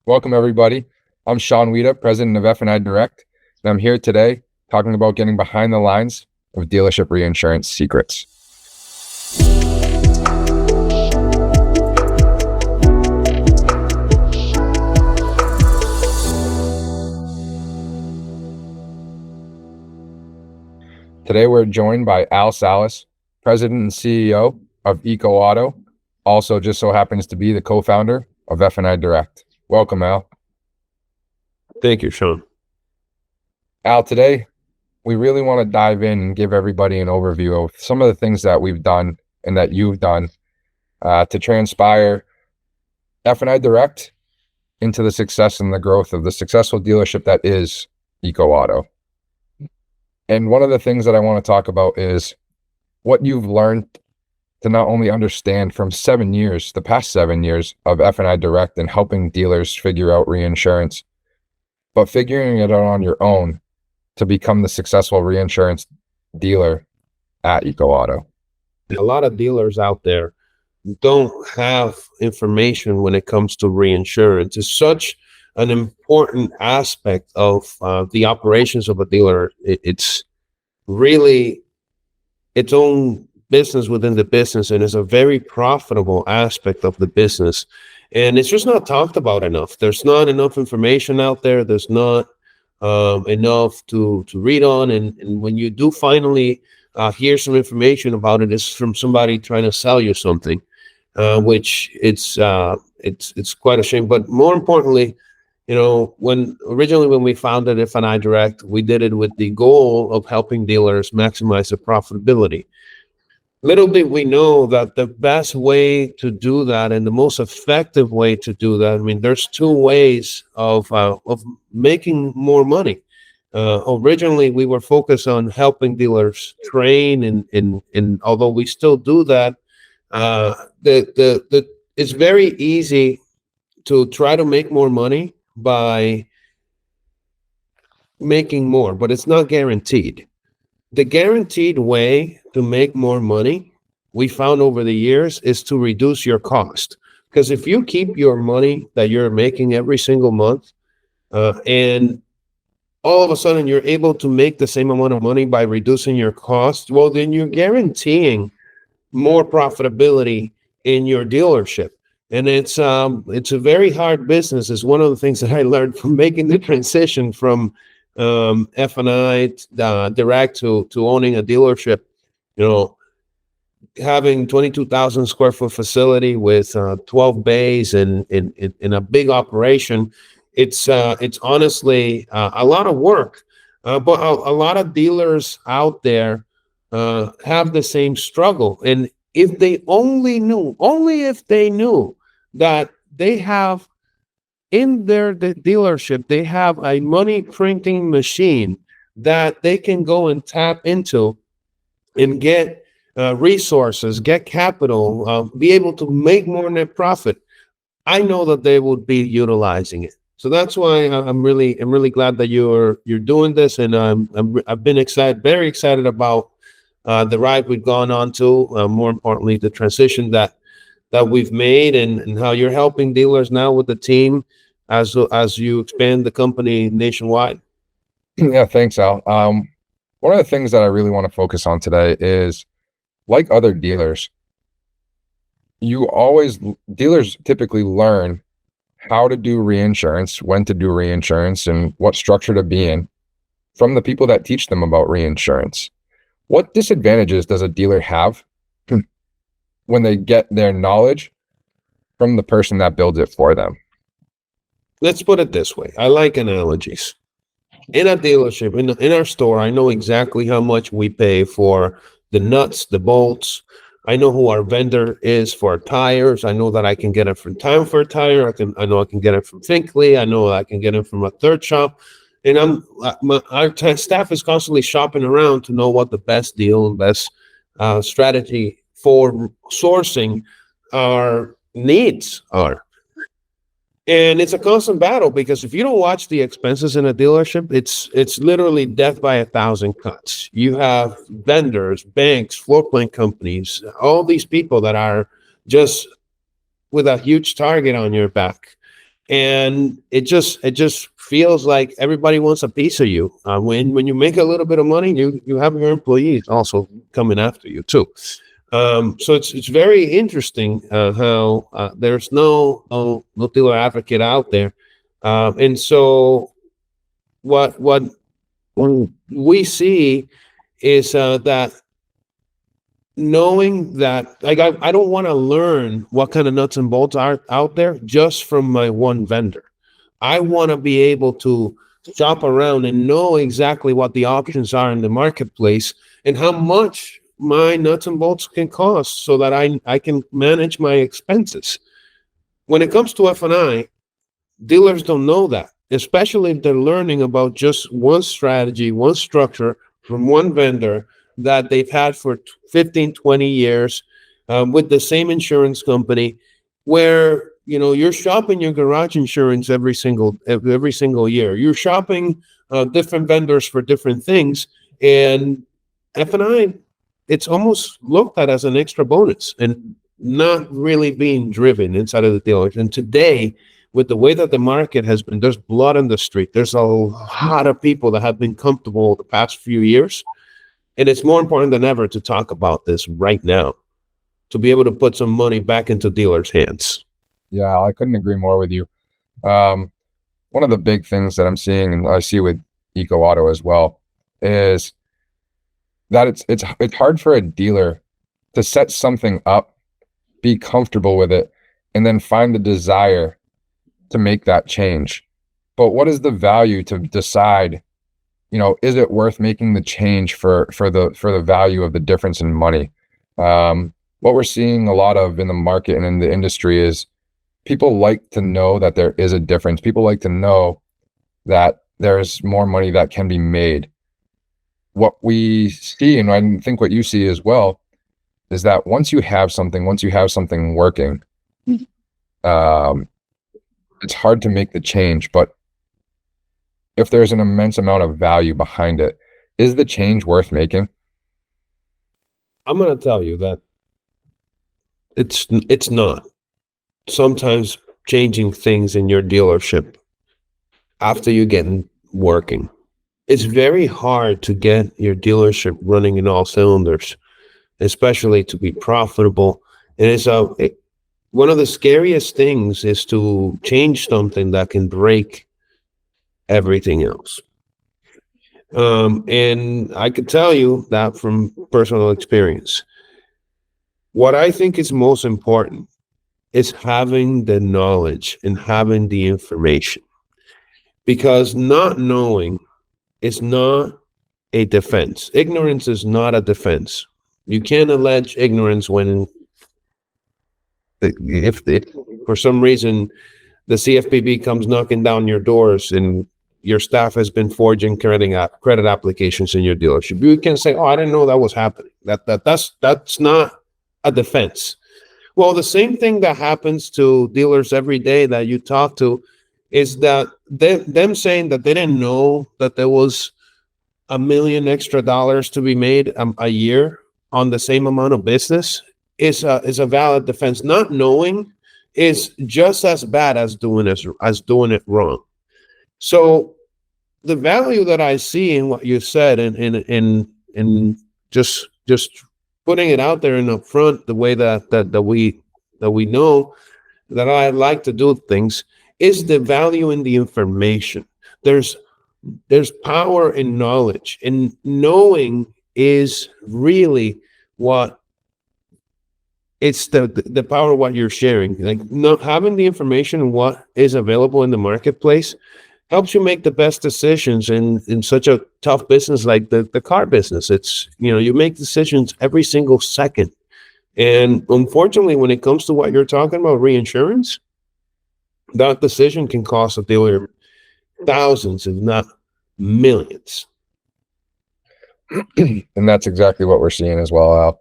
Welcome, everybody. I'm Sean Weeda, president of F&I Direct, and I'm here today talking about getting behind the lines of dealership reinsurance secrets. Today, we're joined by Al Salas, president and CEO of Eco Auto, also just so happens to be the co-founder of F&I Direct. Welcome, Al. Thank you, Sean. Al, today, we really want to dive in and give everybody an overview of some of the things that we've done and that you've done to transpire F&I Direct into the success and the growth of the successful dealership that is Eco Auto. And one of the things that I want to talk about is what you've learned to not only understand from the past 7 years of F&I Direct and helping dealers figure out reinsurance, but figuring it out on your own to become the successful reinsurance dealer at Eco Auto. A lot of dealers out there don't have information when it comes to reinsurance. It's such an important aspect of the operations of a dealer. It's really its own business within the business, and it's a very profitable aspect of the business. And it's just not talked about enough. There's not enough information out there. There's not enough to read on. And when you do finally hear some information about it, it's from somebody trying to sell you something, which it's quite a shame. But more importantly, when we founded F&I Direct, we did it with the goal of helping dealers maximize their profitability. Little did we know that the best way to do that and the most effective way to do that, there's two ways of making more money. Originally, we were focused on helping dealers train, and although we still do that, it's very easy to try to make more money by making more, but it's not guaranteed. The guaranteed way to make more money, we found over the years, is to reduce your cost. Because if you keep your money that you're making every single month, and all of a sudden you're able to make the same amount of money by reducing your cost, well, then you're guaranteeing more profitability in your dealership. And it's a very hard business. It's one of the things that I learned from making the transition from F&I Direct to owning a dealership. Having 22,000 square foot facility with 12 bays and in a big operation, it's honestly a lot of work. But a lot of dealers out there have the same struggle. And if they only knew that they have in their dealership, they have a money printing machine that they can go and tap into and get resources, get capital, be able to make more net profit, I know that they would be utilizing it. So that's why I'm really glad that you're doing this, and I've been very excited about the ride we've gone on to. More importantly, the transition that we've made, and how you're helping dealers now with the team as you expand the company nationwide. Yeah, thanks, Al. One of the things that I really want to focus on today is, like other dealers, dealers typically learn how to do reinsurance, when to do reinsurance, and what structure to be in from the people that teach them about reinsurance. What disadvantages does a dealer have when they get their knowledge from the person that builds it for them? Let's put it this way. I like analogies. In a dealership, in our store, I know exactly how much we pay for the nuts, the bolts. I know who our vendor is for tires. I know that I can get it from Time for a Tire. I know I can get it from Finkley. I know I can get it from a third shop. And our staff is constantly shopping around to know what the best deal and best strategy for sourcing our needs are. And it's a constant battle, because if you don't watch the expenses in a dealership, it's literally death by 1,000 cuts. You have vendors, banks, floor plan companies, all these people that are just with a huge target on your back. and it just feels like everybody wants a piece of you. When you make a little bit of money, you have your employees also coming after you too. So it's very interesting how there's no dealer advocate out there, and so what we see is that knowing that, like, I don't want to learn what kind of nuts and bolts are out there just from my one vendor. I want to be able to shop around and know exactly what the options are in the marketplace and how much my nuts and bolts can cost so that I can manage my expenses. When it comes to F&I, dealers don't know that, especially if they're learning about just one strategy, one structure from one vendor that they've had for 15, 20 years with the same insurance company, where you're shopping your garage insurance every single year. You're shopping different vendors for different things, and F&I, it's almost looked at as an extra bonus and not really being driven inside of the dealers. And today, with the way that the market has been, there's blood in the street. There's a lot of people that have been comfortable the past few years. And it's more important than ever to talk about this right now, to be able to put some money back into dealers' hands. Yeah, I couldn't agree more with you. One of the big things that I'm seeing, and I see with Eco Auto as well, is that it's hard for a dealer to set something up, be comfortable with it, and then find the desire to make that change. But what is the value to decide, is it worth making the change for the value of the difference in money? What we're seeing a lot of in the market and in the industry is people like to know that there is a difference. People like to know that there's more money that can be made. What we see, and I think what you see as well, is that once you have something working, it's hard to make the change. But if there's an immense amount of value behind it, is the change worth making? I'm going to tell you that it's not. Sometimes changing things in your dealership after you get working, it's very hard to get your dealership running in all cylinders, especially to be profitable. And it's one of the scariest things is to change something that can break everything else. And I could tell you that from personal experience. What I think is most important is having the knowledge and having the information, because not knowing is not a defense. Ignorance is not a defense. You can't allege ignorance when if for some reason the CFPB comes knocking down your doors and your staff has been forging credit applications in your dealership. You can say, "Oh, I didn't know that was happening." That's not a defense. Well, the same thing that happens to dealers every day that you talk to is that them saying that they didn't know that there was $1 million extra to be made a year on the same amount of business is a valid defense. Not knowing is just as bad as doing it wrong. So the value that I see in what you said and just putting it out there in the front, the way that we know that I like to do things, is the value in the information. There's power in knowledge, and knowing is really what it's the power of what you're sharing. Like, not having the information and what is available in the marketplace helps you make the best decisions in such a tough business like the car business. It's, you make decisions every single second. And unfortunately, when it comes to what you're talking about, reinsurance, that decision can cost a dealer thousands, if not millions. And that's exactly what we're seeing as well,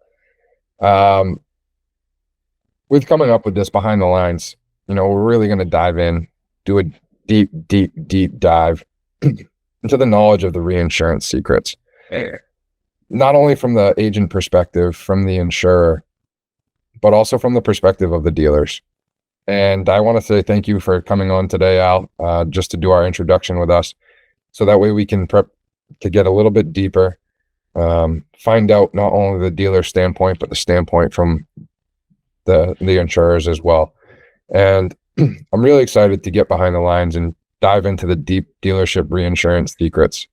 Al. With coming up with this behind the lines, we're really going to dive in, do a deep dive into the knowledge of the reinsurance secrets, not only from the agent perspective, from the insurer, but also from the perspective of the dealers. And I want to say thank you for coming on today, Al, just to do our introduction with us. So that way we can prep to get a little bit deeper, find out not only the dealer standpoint, but the standpoint from the insurers as well. And I'm really excited to get behind the lines and dive into the deep dealership reinsurance secrets.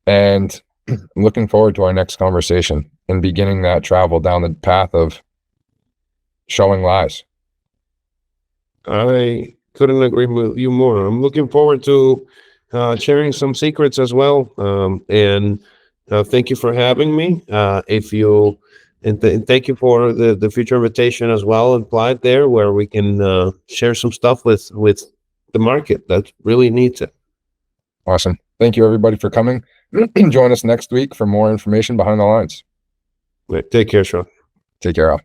And I'm looking forward to our next conversation and beginning that travel down the path of showing lies. I couldn't agree with you more. I'm looking forward to sharing some secrets as well. And thank you for having me. And thank you for the future invitation as well implied there, where we can share some stuff with the market that really needs it. Awesome. Thank you, everybody, for coming. Join us next week for more information behind the lines. Take care, Sean. Take care, Al.